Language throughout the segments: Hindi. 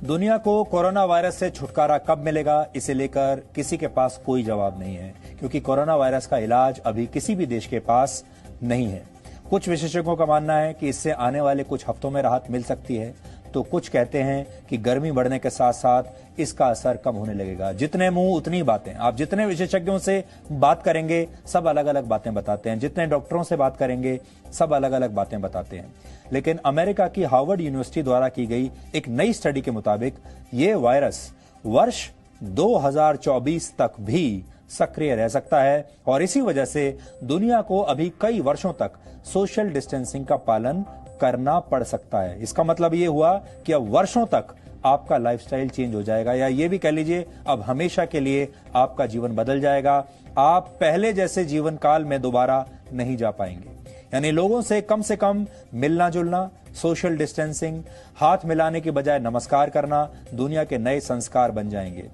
दुनिया को कोरोना वायरस से छुटकारा कब मिलेगा, इसे लेकर किसी के पास कोई जवाब नहीं है, क्योंकि कोरोना वायरस का इलाज अभी किसी भी देश के पास नहीं है। कुछ विशेषज्ञों का मानना है कि इससे आने वाले कुछ हफ्तों में राहत मिल सकती है, तो कुछ कहते हैं कि गर्मी बढ़ने के साथ साथ इसका असर कम होने लगेगा। जितने मुंह उतनी बातें। आप जितने विशेषज्ञों से बात करेंगे सब अलग अलग बातें बताते हैं, जितने डॉक्टरों से बात करेंगे सब अलग अलग बातें बताते हैं। लेकिन अमेरिका की हार्वर्ड यूनिवर्सिटी द्वारा की गई एक नई स्टडी के मुताबिक ये वायरस वर्ष 2024 तक भी सक्रिय रह सकता है और इसी वजह से दुनिया को अभी कई वर्षों तक सोशल डिस्टेंसिंग का पालन करना पड़ सकता है। इसका मतलब ये हुआ कि अब वर्षों तक आपका लाइफस्टाइल चेंज हो जाएगा, या ये भी कह लीजिए अब हमेशा के लिए आपका जीवन बदल जाएगा। आप पहले जैसे जीवन काल में दोबारा नहीं जा पाएंगे। यानी लोगों से कम मिलना जुलना, सोशल डिस्टेंसिंग, हाथ मिलाने की बजाय नमस्कार करना दुनिया के नए संस्कार बन जाएंगे।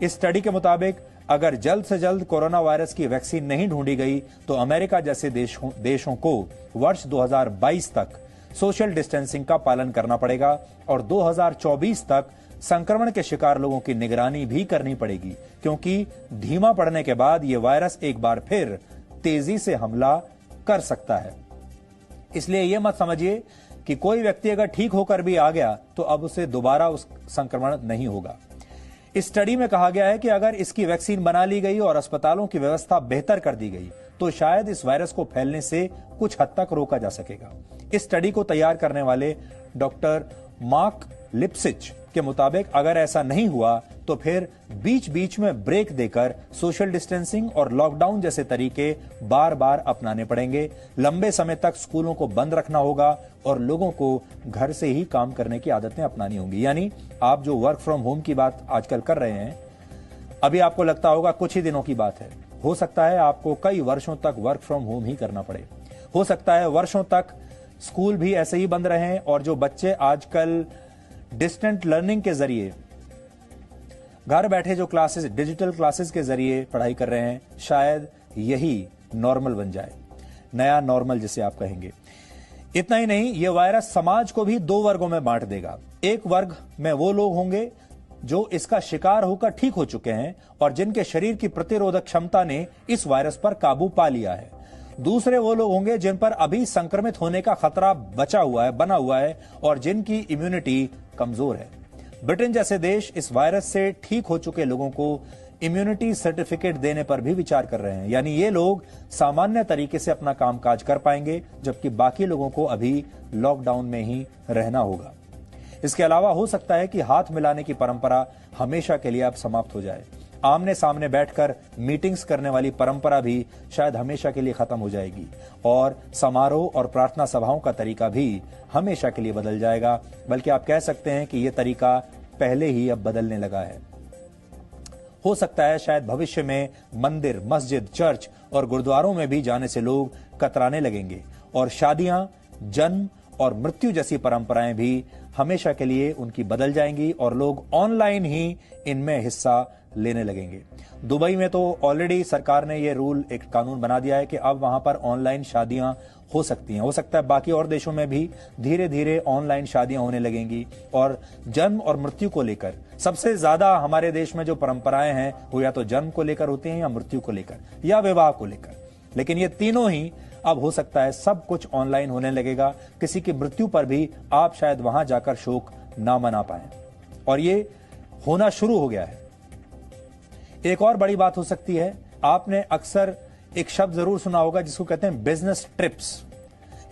इस स्टडी के मुताबिक अगर जल्द से जल्द कोरोना वायरस की वैक्सीन नहीं ढूंढी गई तो अमेरिका जैसे देशों को वर्ष 2022 तक सोशल डिस्टेंसिंग का पालन करना पड़ेगा और 2024 तक संक्रमण के शिकार लोगों की निगरानी भी करनी पड़ेगी, क्योंकि धीमा पड़ने के बाद यह वायरस एक बार फिर तेजी से हमला कर सकता है। इसलिए यह मत समझिए कि कोई व्यक्ति अगर ठीक होकर भी आ गया तो अब उसे दोबारा उस संक्रमण नहीं होगा। इस स्टडी में कहा गया है कि अगर इसकी वैक्सीन बना ली गई और अस्पतालों की व्यवस्था बेहतर कर दी गई तो शायद इस वायरस को फैलने से कुछ हद तक रोका जा सकेगा। इस स्टडी को तैयार करने वाले डॉक्टर मार्क लिप्सिच के मुताबिक अगर ऐसा नहीं हुआ तो फिर बीच बीच में ब्रेक देकर सोशल डिस्टेंसिंग और लॉकडाउन जैसे तरीके बार बार अपनाने पड़ेंगे। लंबे समय तक स्कूलों को बंद रखना होगा और लोगों को घर से ही काम करने की आदतें अपनानी होंगी। यानी आप जो वर्क फ्रॉम होम की बात आजकल कर रहे हैं, अभी आपको लगता होगा कुछ ही दिनों की बात है, हो सकता है आपको कई वर्षों तक वर्क फ्रॉम होम ही करना पड़े। हो सकता है वर्षों तक स्कूल भी ऐसे ही बंद रहें और जो बच्चे आजकल डिस्टेंट लर्निंग के जरिए घर बैठे जो क्लासेस, डिजिटल क्लासेस के जरिए पढ़ाई कर रहे हैं, शायद यही नॉर्मल बन जाए, नया नॉर्मल जिसे आप कहेंगे। इतना ही नहीं, यह वायरस समाज को भी दो वर्गों में बांट देगा। एक वर्ग में वो लोग होंगे जो इसका शिकार होकर ठीक हो चुके हैं और जिनके शरीर की प्रतिरोधक क्षमता ने इस वायरस पर काबू पा लिया है। दूसरे वो लोग होंगे जिन पर अभी संक्रमित होने का खतरा बना हुआ है और जिनकी इम्यूनिटी कमजोर है। ब्रिटेन जैसे देश इस वायरस से ठीक हो चुके लोगों को इम्यूनिटी सर्टिफिकेट देने पर भी विचार कर रहे हैं। यानी ये लोग सामान्य तरीके से अपना कामकाज कर पाएंगे, जबकि बाकी लोगों को अभी लॉकडाउन में ही रहना होगा। इसके अलावा हो सकता है कि हाथ मिलाने की परंपरा हमेशा के लिए अब समाप्त हो जाए। आमने सामने बैठकर मीटिंग्स करने वाली परंपरा भी शायद हमेशा के लिए खत्म हो जाएगी और समारोह और प्रार्थना सभाओं का तरीका भी हमेशा के लिए बदल जाएगा। बल्कि आप कह सकते हैं कि यह तरीका पहले ही अब बदलने लगा है। हो सकता है शायद भविष्य में मंदिर, मस्जिद, चर्च और गुरुद्वारों में भी जाने से लोग कतराने लगेंगे और शादियां, जन्म और मृत्यु जैसी परंपराएं भी हमेशा के लिए उनकी बदल जाएंगी और लोग ऑनलाइन ही इनमें हिस्सा लेने लगेंगे। दुबई में तो ऑलरेडी सरकार ने यह रूल, एक कानून बना दिया है कि अब वहां पर ऑनलाइन शादियां हो सकती हैं। हो सकता है बाकी और देशों में भी धीरे धीरे ऑनलाइन शादियां होने लगेंगी। और जन्म और मृत्यु को लेकर सबसे ज्यादा हमारे देश में जो परंपराएं हैं वो या तो जन्म को लेकर होती हैं या मृत्यु को लेकर या विवाह को लेकर, लेकिन ये तीनों ही अब हो सकता है सब कुछ ऑनलाइन होने लगेगा। किसी की मृत्यु पर भी आप शायद वहां जाकर शोक ना मना पाए और ये होना शुरू हो गया है। एक और बड़ी बात हो सकती है, आपने अक्सर एक शब्द जरूर सुना होगा जिसको कहते हैं बिजनेस ट्रिप्स।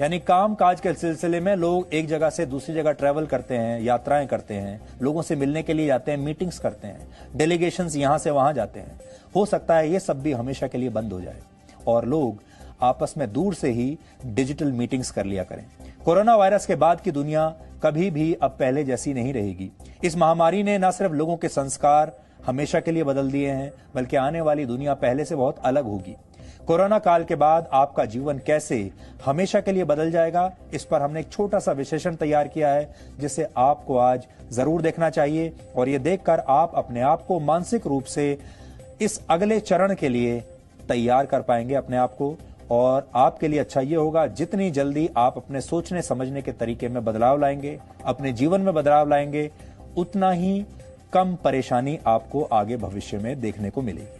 यानी काम काज के सिलसिले में लोग एक जगह से दूसरी जगह ट्रैवल करते हैं, यात्राएं करते हैं, लोगों से मिलने के लिए जाते हैं, मीटिंग्स करते हैं, डेलीगेशंस यहां से वहां जाते हैं। हो सकता है ये सब भी हमेशा के लिए बंद हो जाए और लोग आपस में दूर से ही डिजिटल मीटिंग्स कर लिया करें। कोरोना वायरस के बाद की दुनिया कभी भी अब पहले जैसी नहीं रहेगी। इस महामारी ने न सिर्फ लोगों के संस्कार हमेशा के लिए बदल दिए हैं, बल्कि आने वाली दुनिया पहले से बहुत अलग होगी। कोरोना काल के बाद आपका जीवन कैसे हमेशा के लिए बदल जाएगा, इस पर हमने एक छोटा सा विश्लेषण तैयार किया है जिसे आपको आज जरूर देखना चाहिए और ये देखकर आप अपने आप को मानसिक रूप से इस अगले चरण के लिए तैयार कर पाएंगे अपने आप को। और आपके लिए अच्छा ये होगा जितनी जल्दी आप अपने सोचने समझने के तरीके में बदलाव लाएंगे, अपने जीवन में बदलाव लाएंगे, उतना ही कम परेशानी आपको आगे भविष्य में देखने को मिलेगी।